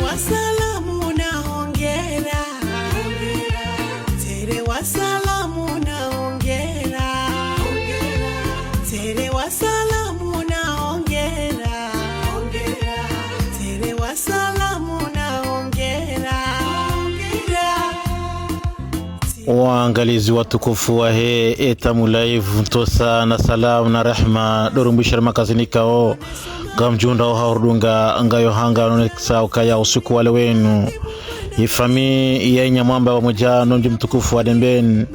wa salamu na hongera, tere wa salamu na hongera, tere wa salamu na hongera, tere wa salamu na hongera. Waangalizi watukufu wa Etamu Live ntosa na salamu na rehma dorumbishara makazini kao gamjunda o haurdunga ngayo hanga nonekisa ukaya usiku wale wenu ifami ya Inyamwamba wa moja nonji mtukufu wa Dembeni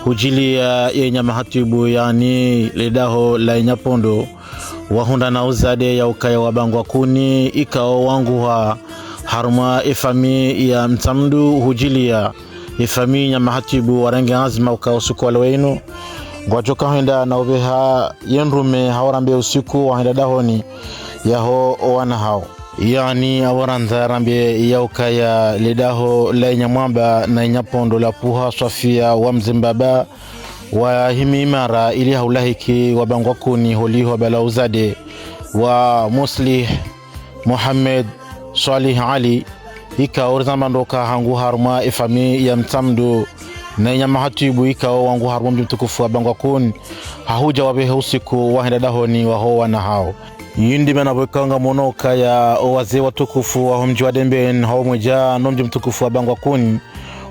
hujili ya Inyamahatibu yani ledaho la Inyapondo wahunda na uzade ya ukaya wabangwa kuni ikao wangu wa haruma ifami ya Mtamdu hujili ya ifami Inyamahatibu warangi azima ukaya usiku wale wenu ngwajoka huenda na ubeha yenrume hawarambe usiku wahenda dahoni yaho wana hao yani awaranda rambe ya ukaya ledaho la Inyamwamba na Inyapondo la puha Sofia wa Mzimbaba wa himimara ili haulahiki wabangwa kuni holiho balauzade wa Muslih Muhammad Salih Ali ika orzambandoka hangu haruma ifami ya Mtamdu na Inyamahatibu ikao wangu haruma mtukufu wa bangwa kuni hahuja wabehe usiku wahenda dahoni waho wana hao yindi mena bwekanga monoka ya wazee watukufu wa mji wa Dembeni hao mmoja nomji mtukufu wa bangwa kuni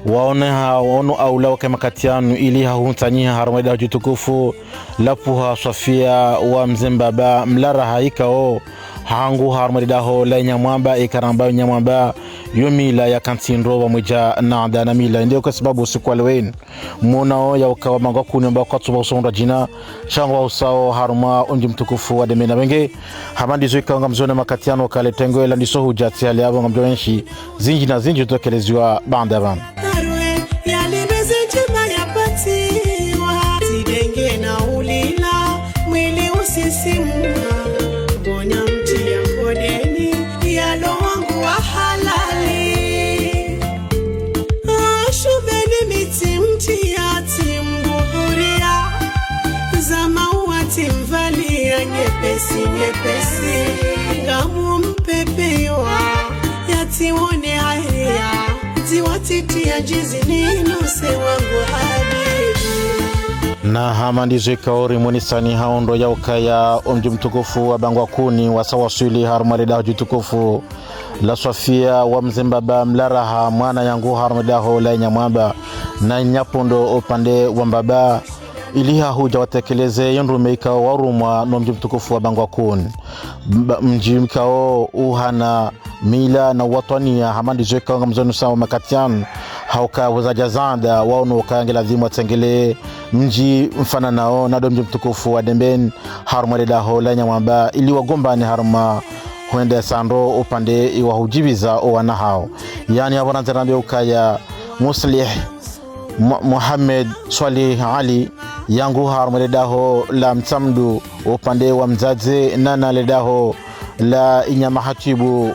waone haono aula wakama katianu ili hahuntanyiha haruma da tukufu lapuha Sofia wa Mzimbaba mlara haikao hangu haruma daho la Inyamwamba ikaramba Inyamwamba yomila ya kantinro wa mmoja na dana mila ndio kwa sababu usiku wa leo monao ya ukawa bangwa kuni ambao kwa tuba usonda jina shangwa usao haruma onji mtukufu wa Dembeni wenge hamandi zoika ngamzona makatiano kale tengo ela ndiso hujati ale abo ngamjoenshi zinji na zinji tokeleziwa banda bana tidenge na ulila mwili usisimua bona mti ya kodeni yalo wangu wa halali shubeni miti mti ya timbuhuria zama uwati mvali ya nyepesi nyepesi ngamu mpepewa yatiwone haya tiwatiti ya jizini nuse wangu habibi na hamandizo ikaori mwenisani haondo ya ukaya omji mtukufu wa bangwa kuni wasawasuli harumalida jutukufu la Sofia wa Mzimbaba mlaraha mwana yangu harumidaho la Inyamwamba na Inyapondo upande wa Mbaba iliha huja watekeleze yonrume ikao warumwa no mji mtukufu wa bangwa kuni mji mkao uhana mila na watania hamandizo ikawa ngamzonu sawa makatianu hauka wazajazanda waono ukayangela dhimu watengele mji mfana nao na mji mtukufu wa Dembeni haruma ledaho la Inyamwamba ili wagombani haruma huende sando upande iwa hujibiza wana hao yani awaranzerambe ukaya Muslih Muhammad Salih Ali yangu haruma ledaho la Mtamdu upande wa Mzaze nana ledaho la Inyamahatibu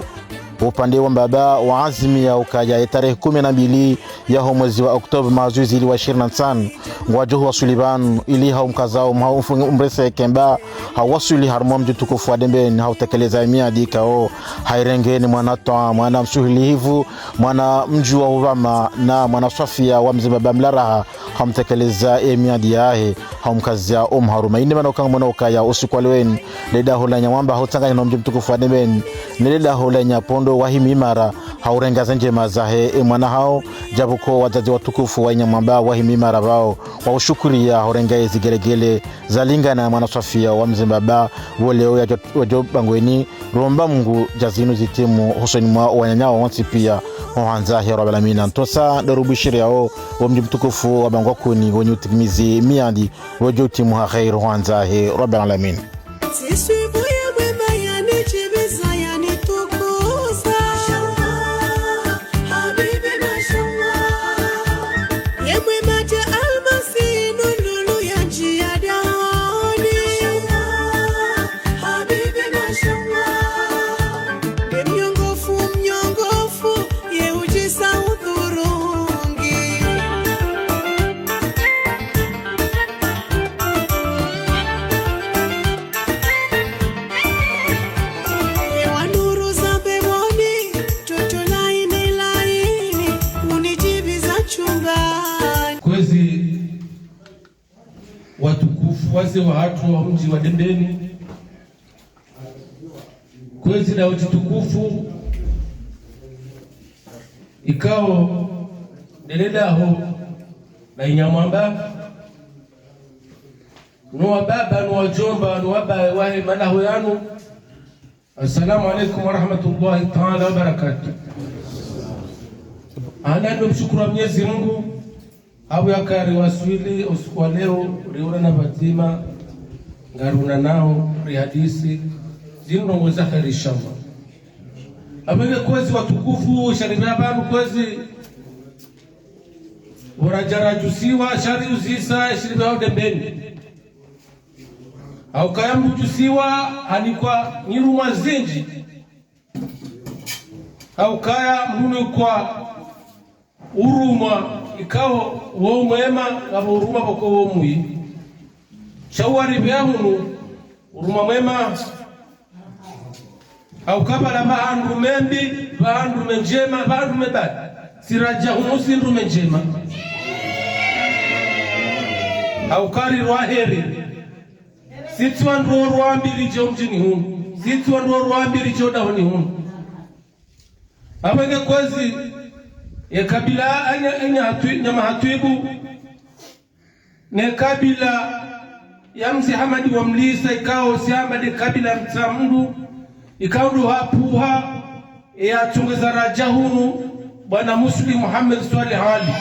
upande wa Mbaba wa azimia ukaya tarehe 12 ya mwezi wa Oktoba mazuzi ili wa 25 ngwajohu wa Suliban ili haumkazao umrese kemba hawasuli harumwa mji tukufu wa Dembeni hautekeleza miadi kao hairengeni mwanatoa mwana msuhilihivu mwana mji wa Uvama na mwana Sofia wa Mzimbaba mlaraha hamtekeleza miadi yahe haumkazia haruma indi mana ukanga mwana ukaya usiku alweni ledaho la Inyamwamba hautanganya na mji mtukufu wa Dembeni ledaho la Inyapondo wahimimara haurengaza njema zahe mwana hao jabuko wazazi watukufu wa Inyamwamba wahimimara bao wa ushukuria haurengaye zigeregele zalingana mwana Sofia wa Mzimbaba woleo ya wajobangweni romba Mungu jazinu zitimu husoni mwa wanyanyao wansi pia mwanza hero balamina ntosa darubishiri yao wa mji mtukufu wa bangwa kuni wenye utikimizi miadi wajutimu ha khairu mwanza hero balamina wafuasi wa watu wa mji wa Dembeni, kwezi la utukufu ikao delelaho na inyamwamba nuwa baba nuwa jomba nuwa baba wahe malahu yanu. Assalamu alaikum wa rahmatullahi ta'ala wa barakatuh. Ando mshukuru Mwenyezi Mungu au yakari waswili usiku wa leo riura na fatima ngaruna nao rihadisi zinongo za kheri inshallah. Abenge kwezi watukufu sharibia babu kwezi urajarajusiwa shari uzisa shiribia Dembeni au kaya mbujusiwa hanikwa nirumwa zinji au kaya mrunu kwa urumwa ikao wo mwema abo uruma boko wo mwi shawari byahunu uruma mwema au kabala mahandu membi bahandu menjema bahandu mebad siraja hunu sindu menjema au kari rwaheri sitwa ndo rwambiri jo mjini hunu sitwa ndo rwambiri jo dahoni hunu abenge kwezi ya kabila anya nyama hatuibu ne kabila ya mzi Hamadi wa Mlisa ikao si Hamadi kabila mtamndu ikao ndo hapuha ya chungeza rajahunu bwana Muslim Muhammad Salih Ali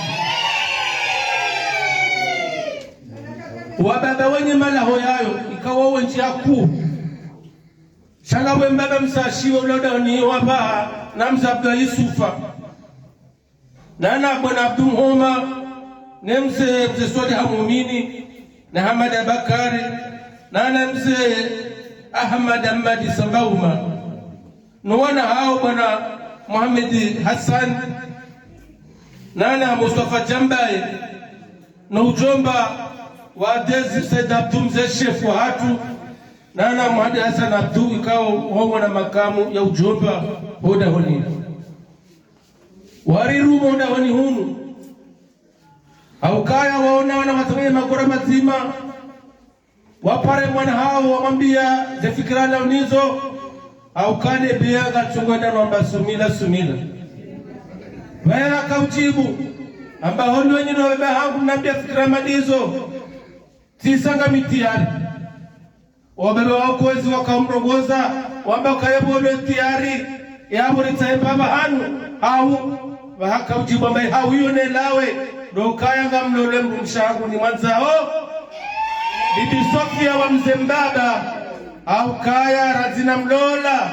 wababa wenye malaho yayo ikawa wenji yaku shalawe mbaba msashiwa uloda ni waba na mzabda Yusufa nana bwana Abdul Homa nemse Salih Hamumini na Hamad Bakari nana mzee Ahmad Ahmadi Sambauma nuwana hao bwana Muhammad Hassan nana Mustafa Jambaye na ujomba wa Dezi Said Abdul mzee chef wa hatu nana Muhammad Hassan Abdul ikao hongo na makamu ya ujomba hoda honi wariru hoda honi hunu au kaya waona wana watumia magora mazima wapare mwana hao wamambia zefikira na unizo au kane biaga chungwenda nomba sumila waya kaujibu amba honi wenye wabeba hangu mnambia fikira madizo tisanga mitihari wabebe wakoezi wakamrogoza wamba ukayabole tiyari yabo nitaimba mahanu au wahaka ujibu ambaye hau hiyo nelawe ndo kaya nga mlole mshangu ni mwanzao Bibi Sofia wa Mzembaba au kaya razina mlola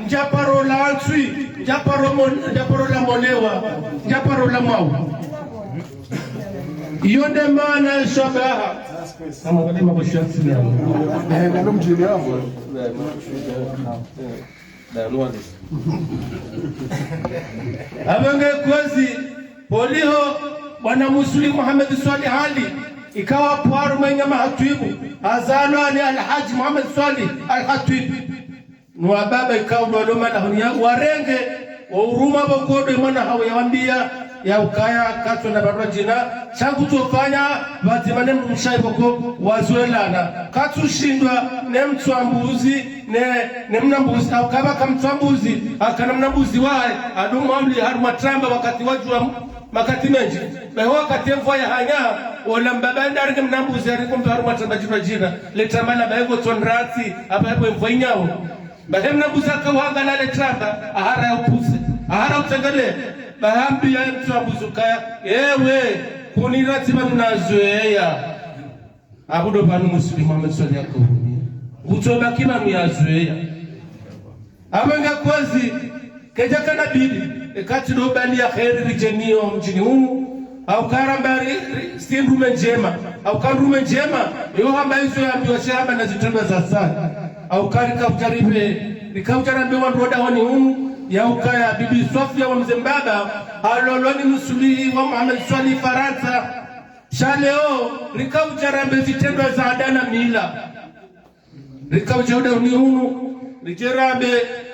njaparo la answi njaparo la molewa njaparo la mwau iyo nde maana shabaha kama wale mabashati ni hapo ndio mjini hapo abenge kwezi poliho bwana Muslim Muhammad Salih Ali ikawa pwaru mwenye mahatuibu azalo ali Alhaji Muhammad Salih Al-Hatib nuwa baba ikawa wadoma na hunia warenge wa uruma bokodo mwana hao yawambia ya ukaya katwa na barua jina changu tufanya batimane mshai boko wazuelana katu shindwa ne mtuambuzi ne mnambuzi au kaba kamtuambuzi akana mnambuzi wae adumu amli haruma tramba wakati wajua makati menji beho wakati mvua ya hanya wala mbaba ndarige mnambuzi ariko mtu haruma tramba jina letamala baego tonrati abaebo mvua inyao bahe mnambuzi akawanga lale tramba ahara ya upuse ahara utangale bahambi ya mtuambuzukaya ewe kuniratima mnazoea abudo banu Muslim Muhammad Salih Ali kutoba kima myazoea abanga kwazi keja kana bibi ekati do bali ya khairi rijenio mjini huu au karambari sindume njema au kandume njema yo hamba hizo ambiwa shamba na zitendo za sana au karika utaribe nikaujarambe wa roda honi huu ya ukaya Bibi Sofia wa Mzembaba aloloni Musuli wa Muhammad Salih Faransa shaleo rikaujarambe zitendo za adana mila rikaujarambe unihunu rijerambe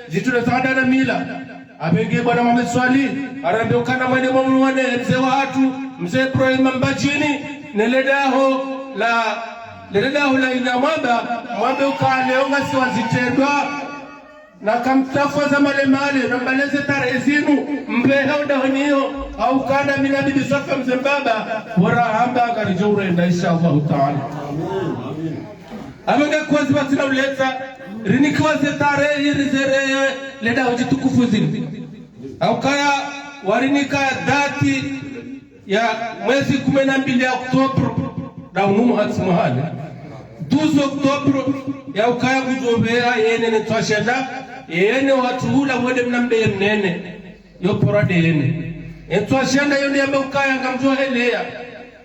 zitendo za adana mila abenge bwana Muhammad Salih arambe ukana mwene mwane mzee wa hatu mzee Ibrahim Mbajini neledaho la lereda hula ina mwamba ukaleonga siwazitendwa na kamtafwa za male na mbaleze tarehe zinu mbehe udahoniyo au kada mina bibi Sofia Mzembaba wara hamba karijurenda inshallah taala. Amenge kwazi batina uleta rinikiwa zetare irizere leda hujitukufu zinu au kaya warinika dati ya mwezi 12 ya Oktober da umumu hatimahali 12 Oktober ya ukaya kujobea yene netwashenda yene watuhula mwede mnambe mnene yoporade yene netwashenda yone yame ukaya ngamjohelea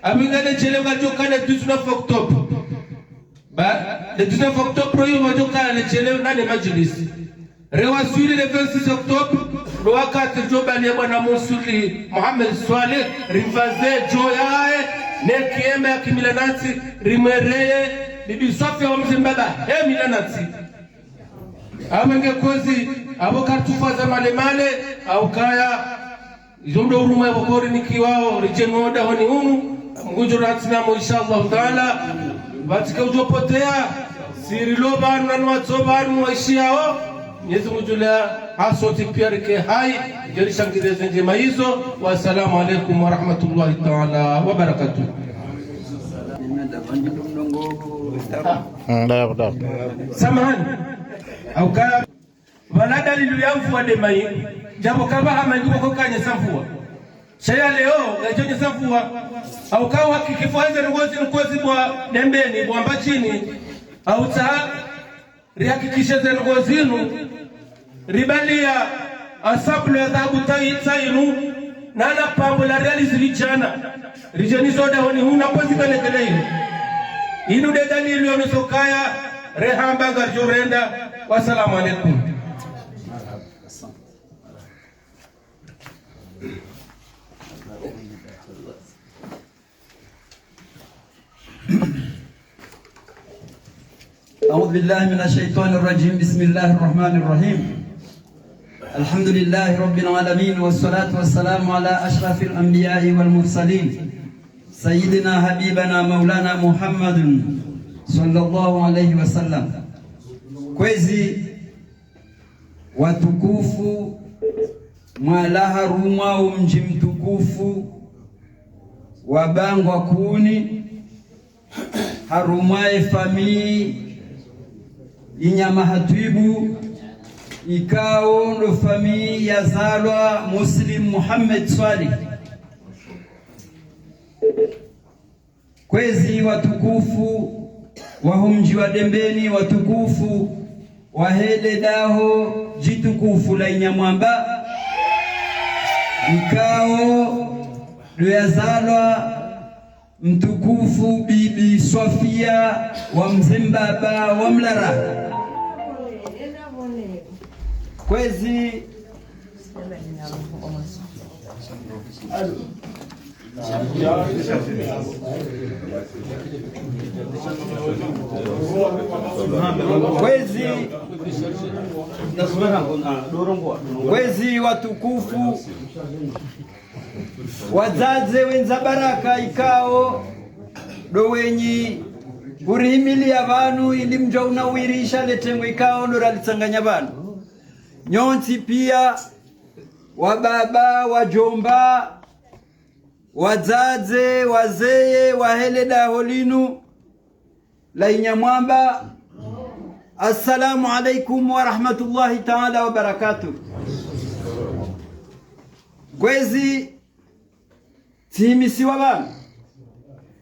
abingane chele ngajokane 19 Oktober ba le 19 Oktober yo wajokana le chele nane majlisi rewasuli le 26 Oktober ndo wakati jobani ya bwana Musuli Muhammad Swaleh rifaze joyae nekieme ya kimilanati rimwereye bibi Sofia wa Mzembaba milanati awenge kozi abokatufaza male au kaya zondo uruma bokori nikiwao rijenoda honi hunu mgujuratina mo inshallah taala batika ujopotea sirilo banu na watsobanu waishiao Mwenyezi Mungu asoti piarike hai jerishangireze njema hizo. Wassalamu alaikum wa rahmatullahi ta'ala wa barakatuh. Samahani au kala wala dalilu ya mvua demai jambo kama hamanguko kokanye samvua shaya leo gajonye samvua au kawa hakikifuanze ngozi bwa dembeni bwa mbachini au ta rihakikishe zengozinu ribalia asablu ya dhabu tainu nana pambo la reali zilijana rijeni zoda honi huna pozi kanekele inu de dalilu yonisokaya rehamba garjurenda. Wassalamu alaikum. أعوذ بالله من الشيطان الرجيم. بسم الله الرحمن الرحيم. الحمد لله رب العالمين والصلاة والسلام على أشرف الأنبياء والمرسلين سيدنا حبيبنا مولانا محمد صلى الله عليه وسلم. Kwezi watukufu mwalaha rumwa mji mtukufu wa Bangwa Kuni harumae famii inyama hatwibu ikao ndo famii ya zalwa Muslim Muhammad Swaleh. Kwezi watukufu wa mji wa Dembeni, watukufu wa hele daho jitukufu la Inyamwamba ikao ndo ya zalwa mtukufu bibi Sofia wa Mzembaba wa Mlara. Kwezi kwezi watukufu wazaze wenza baraka ikao do wenyi urihimili ya vanu ili mja unawirisha letengo ikao ndo ralitanganya vanu nyonsi pia wababa wajomba wazaze wazeye wahele daholinu la Inyamwamba. Assalamu alaikum wa rahmatullahi ta'ala wa barakatuh. Kwezi timisiwa bana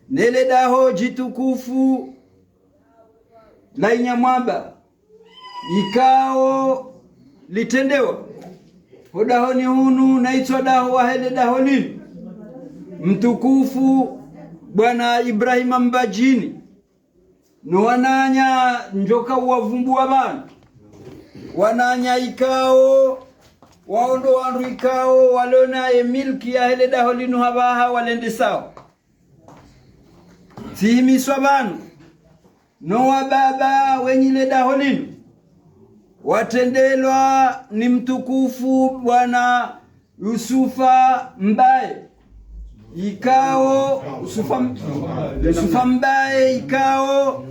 nele daho jitukufu la Inyamwamba ikao litendewa hodahoni hunu naitwa daho wahele daholinu mtukufu bwana Ibrahima Mbajini no wananya njoka wavumbua bana wananya ikao waondo wandu ikao walona milki ya hele daholinu habaha walende sawa tihimiswa banu no wababa wenyile daholinu watendelwa ni mtukufu bwana Yusufa Mbaye ikao usufambaye ikao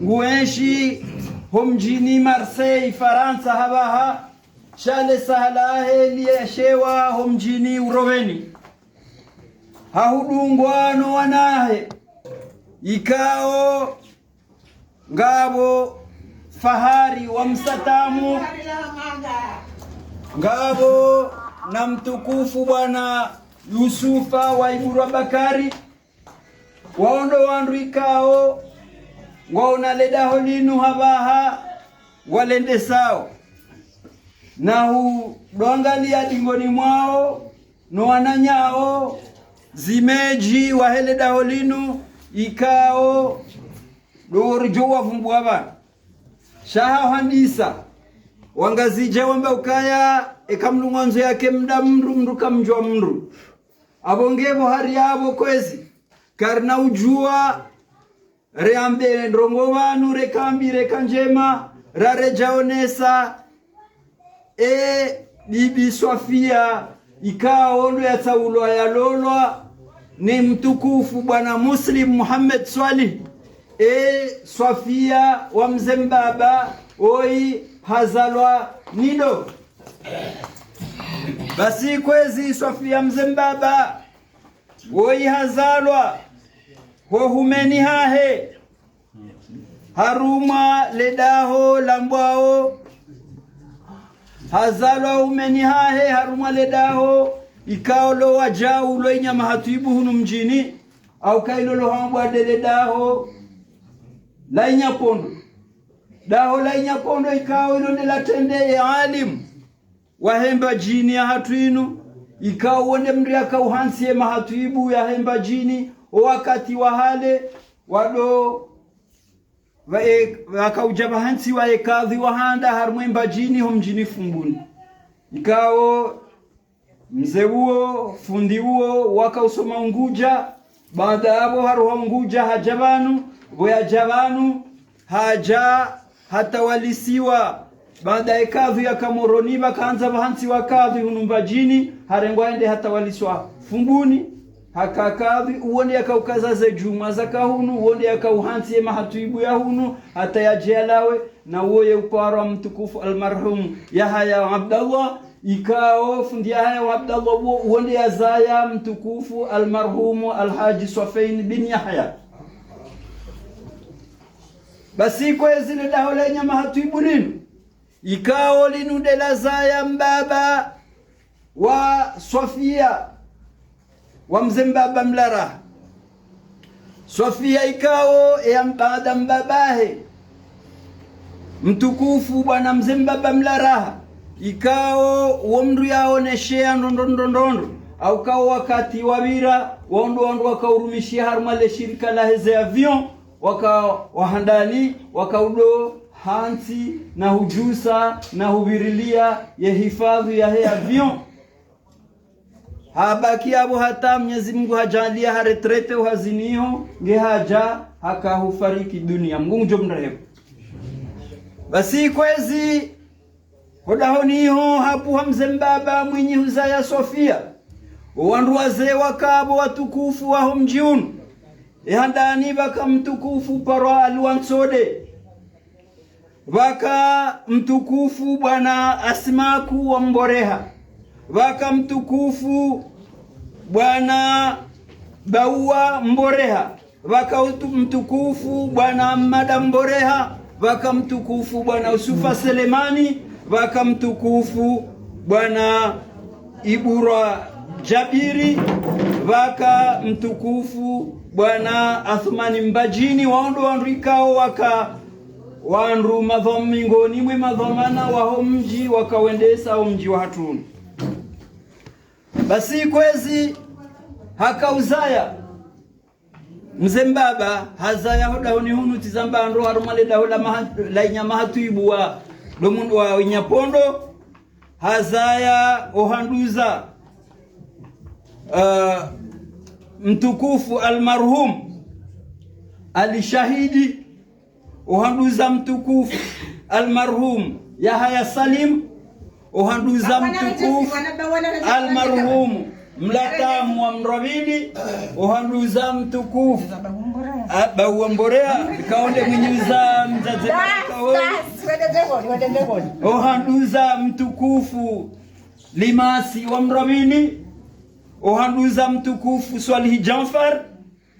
nguenshi homjini Marseille Faransa habaha shale sahalahe liyeshewa homjini Uroweni hahudungwano wanahe ikao ngabo fahari wa msatamu ngabo na mtukufu bwana Yusufa wa Iburu Bakari waondo wandu ikao waona ledaho linu habaha walende sao na hudongalia dingoni mwao no wananyao zimeji wahele daho linu ikao dorjowa vumbua bana shaha handisa wangazija wamba ukaya ekamlungonzo yake mda mndu kamjwa mndu abongebo hari yabo kwezi karna ujua reambe ndrongobanu rekambi rekanjema rarejaonesa bibi Sofia ikao ndo ya taulo ya lolwa ni mtukufu bwana Muslim Muhammad Swalih Sofia wa mzembaba oi hazalwa nido basi kwezi Sofia mzembaba oi hazalwa ho humeni hahe haruma ledaho lambwao hazalwa umeni hahe haruma ledaho ikao lo wajau lo inyama hatuibu hunu mjini au kailo lo hambwa deledaho la inyapondo daho la inyapondo ikao ilo nilatende ya alim wahemba jini ya hatuinu ikao wende mriaka uhansiye mahatuibu ya hemba jini wakati wahale wado wakaujaba hansi wa ekadhi wahanda harumemba jini homjini fumbuni ikao mzewuo fundi uo wakausoma Unguja baada yabo haruha Unguja hajabanu goya jabanu haja hatawalisiwa baada ekadhi ya Kamoroni bakaanza bahansi wakadhi hunumba jini harengwa ende hatawaliswa fumbuni hakakadhi uone yakaukazaze juma zakahunu uone yakauhansie mahatuibu ya hunu hata yajelawe na uoye upara mtukufu almarhum Yahya Abdallah ikao fundi Yahya Abdallah uone yazaya mtukufu almarhum Alhaji Swafain bin Yahya basi kwa zile dahola nyama hatuibu nini ikao linudela zaya mbaba wa Sofia wa mzembaba mlara Sofia ikao ya mbada mbabahe mtukufu bwana mzembaba mlara ikao womru yaoneshea ndondondondondo au kao wakati wabira waondo wakaurumishia harumale shirika la heze avion wahandani wakaudo hansi na hujusa na hubirilia ya hifadhi ya he avion habaki abo hata Mwenyezi Mungu hajalia haretrete uhaziniho ngehaja hakahufariki dunia Mungu njo mrehemu basi kwezi hodahoniho hapu hamzembaba mwinyi huzaya Sofia wandu wazee wakabo watukufu wa homjiunu handani baka mtukufu parwa alwansode baka mtukufu bwana Asmaku wa Mboreha waka mtukufu bwana Baua Mboreha waka mtukufu bwana Amada Mboreha waka mtukufu bwana Usufa Selemani waka mtukufu bwana Ibura Jabiri waka mtukufu bwana Athmani Mbajini waondo wanrikao waka wanru madhomingoni mwe madhomana wa mji wakawendesa mji wa hatunu basi kwezi hakauzaya mzembaba hazaya hodahoni hunu tizamba ndo harumale dahola la inyama hatuibu wa domundu wa inyapondo hazaya ohanduza mtukufu almarhum alishahidi ohanduza mtukufu almarhum Yahya Salim ohanduza mtukufu almarhum mlatamu wa mrabini uhanduza mtukufu bauamborea kaonde mwenyiza mzaze uhanduza mtukufu Limasi wa mrabini uhanduza mtukufu Swalihi Janfar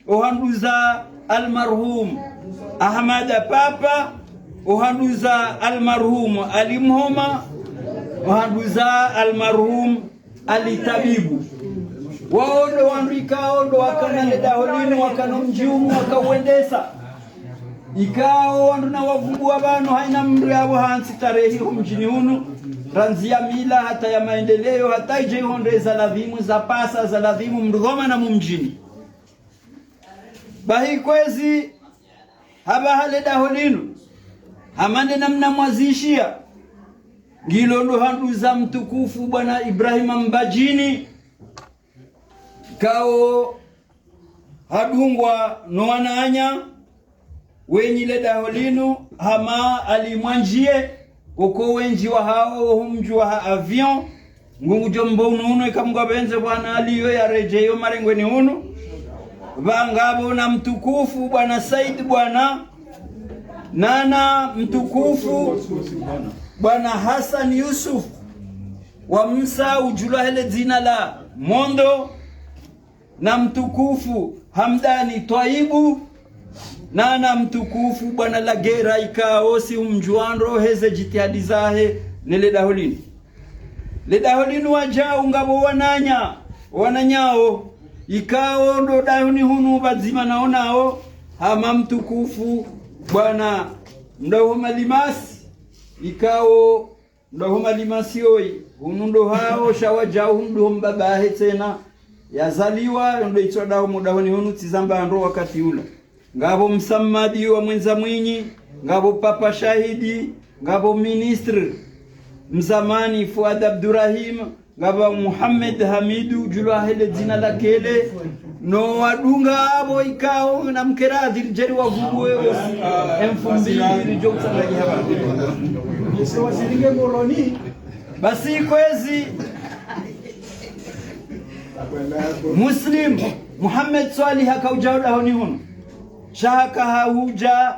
uhanduza almarhum Ahmad Papa uhanduza almarhum Ali Mhoma uhanduza almarhum Ali Tabibu waondo wandikao ndo wakanaleda holini wakanomjumu wakauendesa ikao wandu na wavumbua bano haina mndu yabo hansi tarehi mjini hunu ranzia mila hata ya maendeleo hata ije honde za ladhimu za pasa za ladhimu mrugoma na mumjini bahi kwezi haba haleda holinu hamande namna mwazishia ngilo ndo handu za mtukufu bwana Ibrahima Mbajini kao hadungwa noananya wenyi leda holinu hama alimwanjie uko wenji wa hao humju wa avion ngungu jombo ununo ikamgwa benze bwana aliyo ya rejeyo marengweni hunu vangabo na mtukufu bwana Said bwana nana mtukufu bwana Hassan Yusuf wa Musa ujula hele zina la Mondo na mtukufu Hamdani Twaibu nana mtukufu bwana Lagera ikaosi umjuandro heze jitihadi zahe nileda holini leda holini wajao ngabo wananyao ikao ndo dahuni hunu bazima naonao hama mtukufu bwana Mdahoma Limasi ikao Mdahoma Limasi oi hunundo hao shawajao hundo mbabahe tena yazaliwa ndo itodao mudahoni hunu tizamba ndo wakati ula ngabo msamadi wa mwenza mwinyi ngabo papa shahidi ngabo ministre mzamani Fuad Abdurrahim ngabo Muhammad Hamidu julwa hele jina la kele no wadunga abo ikao na mkeradhi jeri wa vubwe M2000 joksa la hapa sio wasilinge moroni basi kwezi Muslim Muhammad Swalih akaujauda honi hunu shaka hauja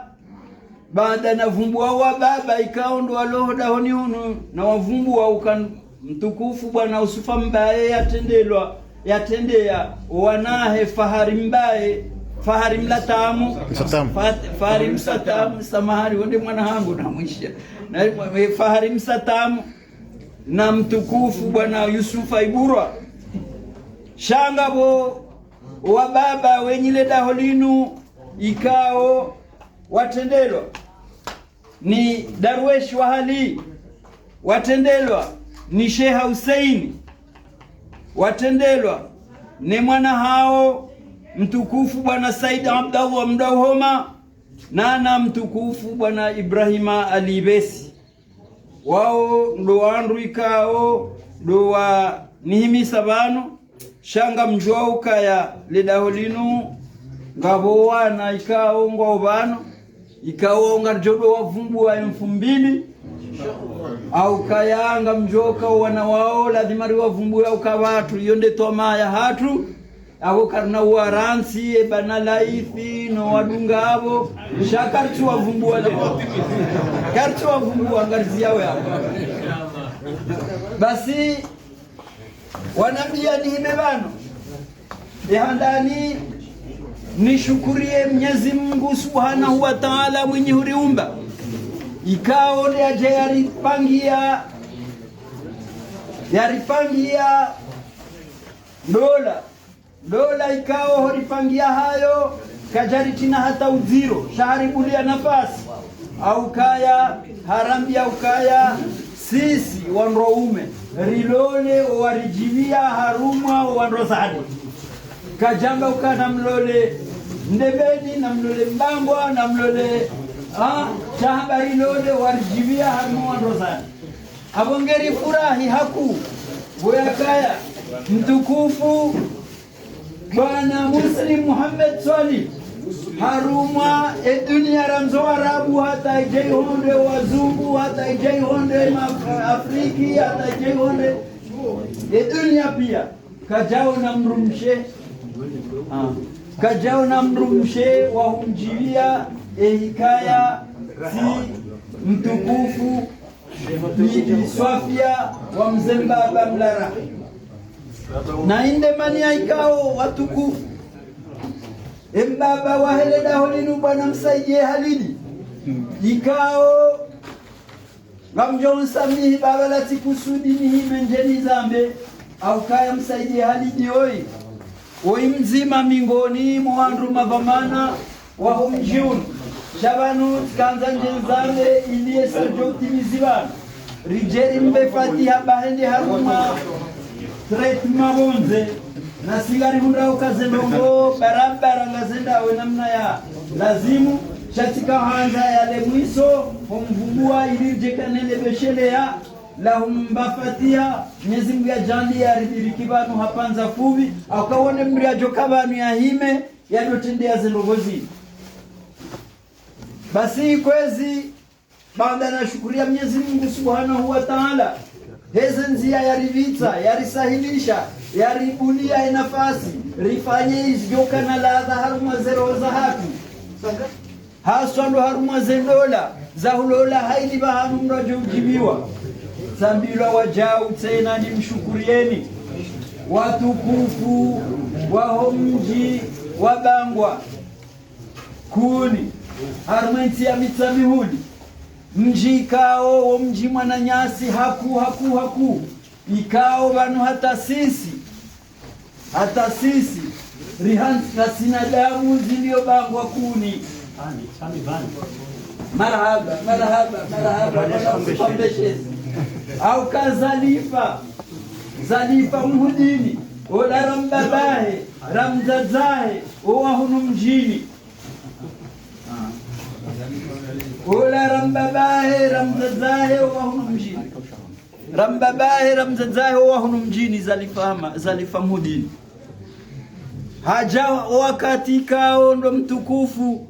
baada na vumbua wa baba ikaondo walohoda honi hunu na wavumbua ukan mtukufu bwana Usufa Mbaye yatendea wanahe Fahari Mbaye Fahari Mlatamu Fahari Msatamu samahari wende mwana hangu na mwisha na Fahari Msatamu na mtukufu bwana Yusufa Iburwa shangabo wa baba wenyile daholinu ikao watendelwa ni Darwesh Wahali watendelwa ni Sheikh Hussein watendelwa ni mwana hao mtukufu bwana Said Abdallah Mdahoma na mtukufu bwana Ibrahima Alibesi wao ndo wandu ikao ndo wa nihimisa bano shanga mjwao kaya ledaholinu ngabo wana ikao ngwa bano ikao ngajodo wavumbu wa 2000 au kayanga mjoka wana wao lazima wavumbu au kabatu yonde tomaya hatu abo karna waransi ebana laifi no wadunga abo shakartu wavumbu wale kartu wavumbu angarzia yao basi wanambia ni himebano handani nishukurie Mwenyezi Mungu Subhanahu wa Ta'ala mwenye huriumba ikao ni aje yaripangia dola ikao horipangia hayo kajari tina hata uziro shaharibulia nafasi au kaya harambia ukaya sisi wanroume rilole warijivia harumwa wanrosadi kajamba ukana mlole ndebeni na mlole mbangwa na mlole chahaba rilole warijivia harumwa wanrosadi abongeri furahi haku goyakaya mtukufu bwana Muslim Muhammad Swalih harumwa dunia ramzo arabu hata ijai honde wazungu hata ijai honde Afriki hata ijai honde dunia pia kajao na mrumshe wa humjilia hikaya si mtukufu ni Swafia wa Mzembaba Mlara na inde mani ya ikao watukufu embaba waheleda holinu bwana msaidie Halidi ikao ngamjon samihi baba lati kusudi nihi menjeni zambe au kaya msaidie Halidi oi mzima mingoni mwandu mavamana wa humjiun shabanu kanza njenzambe iliye sajoti mizibana rijeri mbe fatiha bahende haruma tret mabonze na sigari hunda ukazendongo barabara ngazenda we namna ya lazimu shatika hanza yale mwiso humvumbua ilije kanele beshele ya lahumbafatia Mwenyezi Mungu ya jandi ya ridhirikibanu hapanza fuvi akawone mria jokabanu ya hime yadotendea zendogozi. Basi kwezi baada na shukuria Mwenyezi Mungu Subhanahu wa Ta'ala hezenzia yarivita yarisahilisha yaribulia nafasi rifanye izjoka na ladha haruma zero za hatu haswa ndo haruma zendola za hulola haili bahanu mrajo ujibiwa zambila wajau tena ni mshukurieni watukufu wa mji wa Bangwa kuni harumenti ya mitamihuli mji ikao mji mwananyasi haku ikao banu hata sisi rihansi na sinadamu zilio Bangwa kuni marhaba au zalifa mhudini ola rambabahe ramzazahe owa hunu mjini ola rambabahe ramzazahe owa hunu mjini rambabahe ramzazahe owa hunu mjini zalifa mhudini haja wakati kao ndo mtukufu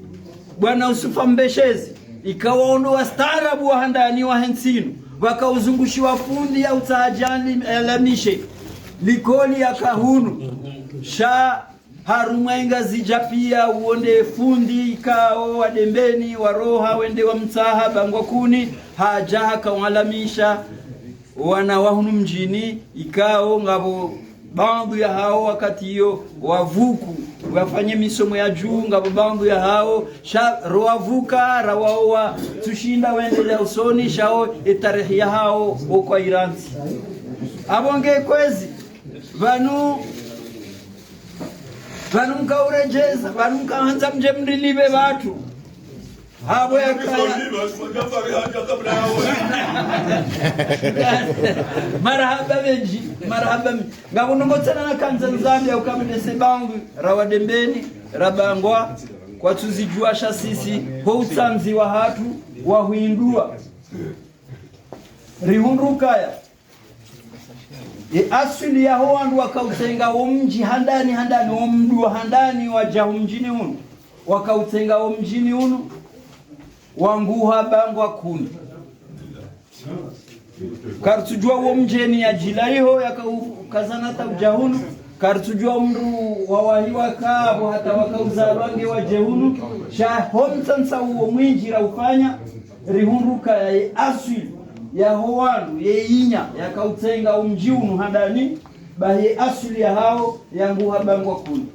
Bwana Usufa Mbeshezi ikawaondo wastaarabu wa handani wa hensinu wakauzungushiwa fundi ya utahajani elamishe likoli ya kahunu sha harumwenga zijapia uonde fundi ikao wadembeni waroha wende wa mtaha Bangwa kuni hajaha kawalamisha wana wahunu mjini ikao ngabo bandu ya hao wakati hiyo wavuku wafanye misomo ya juu ngabo bandu ya hao sha roavuka rawaoa tushinda wendele usoni shao etarehi ya hao kwa Iranzi abonge kwezi vanu mkaurejeza vanu mkaanza mje mrilibe watu habo ya kaya marhaba ngabo nongotana na kanza Zambia ukamnese bangu rawadembeni rabangwa kwa tuzijuasha sisi ho utsanzi wa hatu wa huindua rihundukaya asili ya ho wandu wakautenga mji handani omdu handani wajahu mjini unu wakautenga mjini unu wanguha Bangwa kuni kartujua uo mjeni ya jilaiho yakazana tabjahunu kartujua mru wawahiwa kabo hata wakauzalwange wa jehunu shahomsansa uo mwinjira ufanya rihunduka ya asili ya hoanu ye inya yakautenga umjiunu handani bahi asili ya hao yanguha Bangwa kuni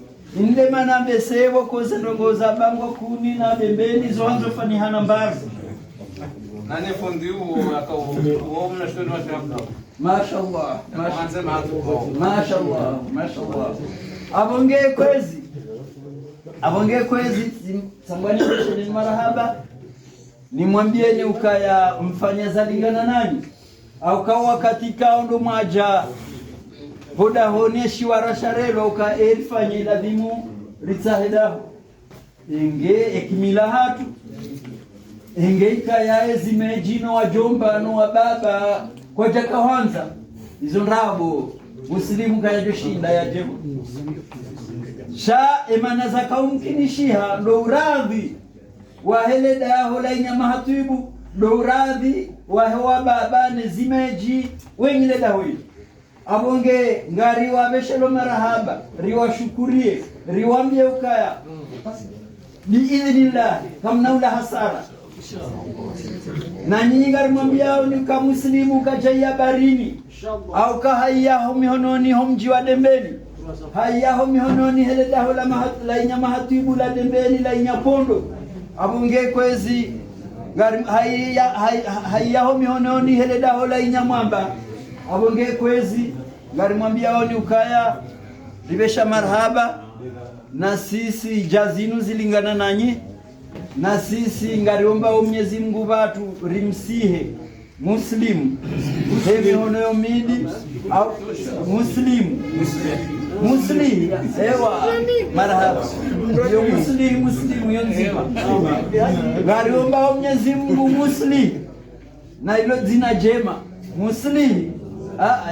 inde manambe sevo kose ndongoza Bangwa kuni na bembeni zoanzo fanihana mbazi nane fundi huo akao mnashoni wa shamba mashallah abonge kwezi sambani ni marahaba nimwambieni ukaya mfanya zalingana nani au kwa wakati kao ndo maja boda honeshi warasharelo uka elfanye ladhimu litsahidahu enge ekimila hatu enge ikaya zimejino wajomba no wababa kwa jaka hanza izo ndabo muslimu kaya joshinda ya jebo sha emana zakaumkinishiha ndo uradhi waheleda yaho la inyama hatuibu ndo uradhi wahewa baba ne zimeji wenyile dawi abonge ngari wabeshelo marahaba riwashukurie riwambie ukaya biidhnillah kamnaula hasara na nyinyi ngari mwambia ni kamuslimu kajaya barini au kahaiyaho mihononi homji wa dembeni haiyaho mihononi hele dahola la inya mahatibu la dembeni la inya pondo abonge kwezi ngari haiyaho mihononi hele dahola inya mwamba abonge kwezi ngari mwambia oni ukaya ribesha marhaba na sisi jazinu zilingana nanyi na sisi ngariomba Mwenyezi Mungu watu rimsihe muslim hevi hono midi au muslim ewa marhaba yo muslim yonzima ngariomba Mwenyezi Mungu muslim na ilo jina jema muslim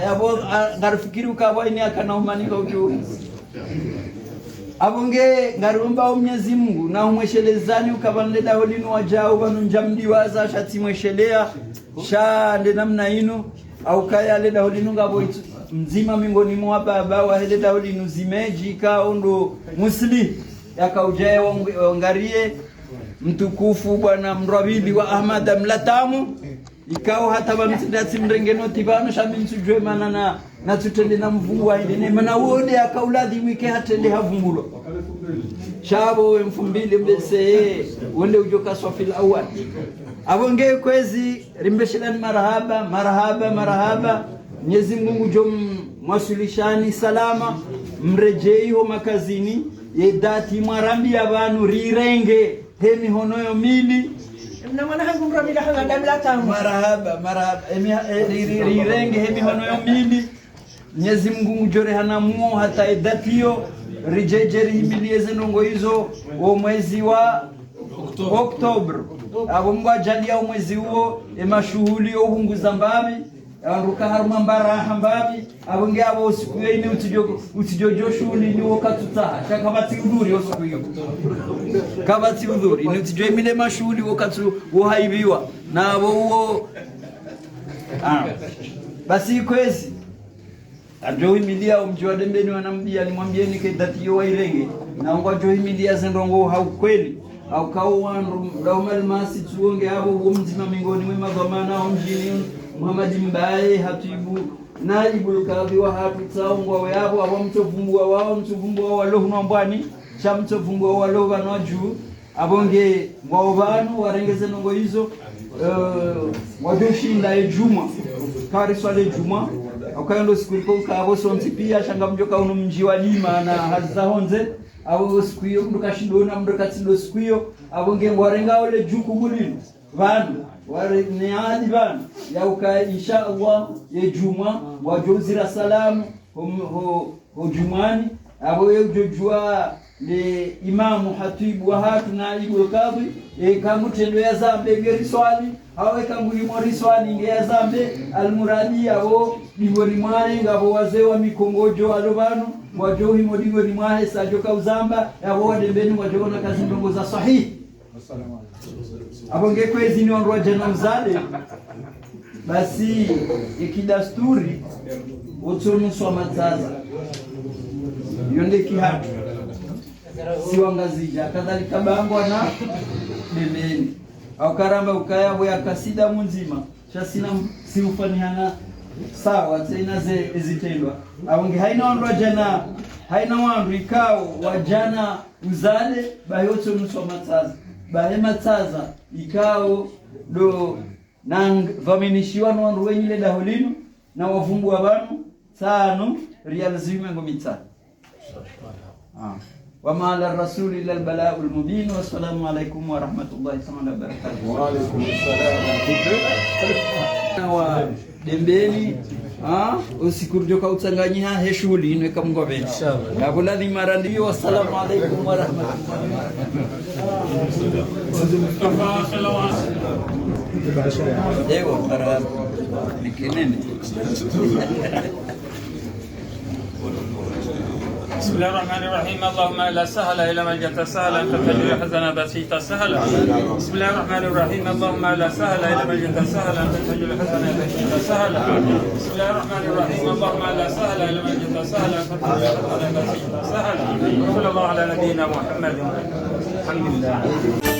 yabo ngarifikiri ukabwa ini akana umanika ukiu abonge ngarumba Mwenyezi Mungu na umweshelezani ukabanleda holinu wajao banunjamdiwaza shatimweshelea sha nde namna ino au kaya leda holinu ngabo mzima mingoni mwa baba wa leda holinu zimeji ka ondo musli yakaujaye wangarie mtukufu bwana mrawili wa Ahmad Mlatamu ikao hata bamtindati mrengeno tibano shamintu jwe manana na tutende na mvungu wa hili mana wode akauladhi wike hatende havungulo shabo 2000 mbese wende ujoka swafil awal abonge kwezi rimbeshilani marahaba Mwenyezi Mungu jom mwasulishani salama mrejeiho makazini yedati mwarambi abantu rirenge hemi honoyo mili na mwana hangu mramila hanga damla tamu marahaba rirenge hemi honoyo mili Mwenyezi Mungu mjore hanamuo hata edatio rijejeri himilieze nongo hizo o mwezi wa Oktober abo mwa jalia mwezi huo mashuhuli ohunguza mbabi aruka haruma mbara hambabi abonge abo siku yene utijojo shuli ni wakatuta shakabati udhuri osiku hiyo kabati udhuri ni utijoe mile mashuhuli wakatu uhaibiwa na abo huo basi kwezi ajohi milia umjua dembeni wanambia nimwambieni kedati yo wairenge na ngwa johi milia zendongo haukweli au kawo wandu daumal masi tuonge abo mzima mingoni mwe madhamana mjini Muhammad Mbaye hatibu naibul kadhi wa hatu taungwa wabo abo mtovumbwa wao walohunwa mbwani cha mtovumbwa walova noju abonge mwabanu warengeze nongo hizo wadoshinda ejuma kari swale juma akaendo siku kabo sonti pia shanga mjoka uno mji wa lima na hazahonze abo siku hiyo mdukashindona mdukatindo siku hiyo abonge warenga ole juku bulini vandu wale neadi vandu yauka insha Allah ye juma wajozira salamu ho jumani abo yojua le imamu hatibu wa hatu na ibul kadhi kamutendo ya zambe ngeri swali hawe kanguli mori swali nge ya zambe almuradi abo bigori mwane ngabo wazee wa mikongojo alobano wajohi modigori mwane sajoka uzamba abo dembeni wajona kazi ndongo za sahihi abonge kwezi ni wandu jana mzale basi ikidasturi utunusu wa mataza yonde kihatu siwangazija kadhalika bangwa na dembeni au karamba ukayabo ya kasida munzima shasina siufanyana sawa tena zitendwa abonge haina wandu jana haina wandu ikao wajana uzale bayoto nusu wa mataza bahema taza ikao do nang vamenishiwa no wandu wenyile daholinu na wavumbu wa banu tano rial zimengo mitano وما على الرسول إلا البلاء المبين والسلام عليكم ورحمة الله وبركاته. وعليكم السلام. Dembeni usikurjoka utsanganyiha heshuli inweka mngove kabula ni marandio. Wassalamu alaikum warahmatullahi wabarakatuh. Ewa para nikinene بسم الله الرحمن الرحيم اللهم لا سهل إلا ما جئت سهلا أنت تجري حزنا بسيط سهلا بسم الله الرحمن الرحيم اللهم لا سهل إلا ما جئت سهلا أنت تجري حزنا بسيط سهلا بسم الله الرحمن الرحيم اللهم لا سهل إلا ما جئت سهلا أنت تجري حزنا بسيط سهلا صلى الله على نبينا محمد الحمد لله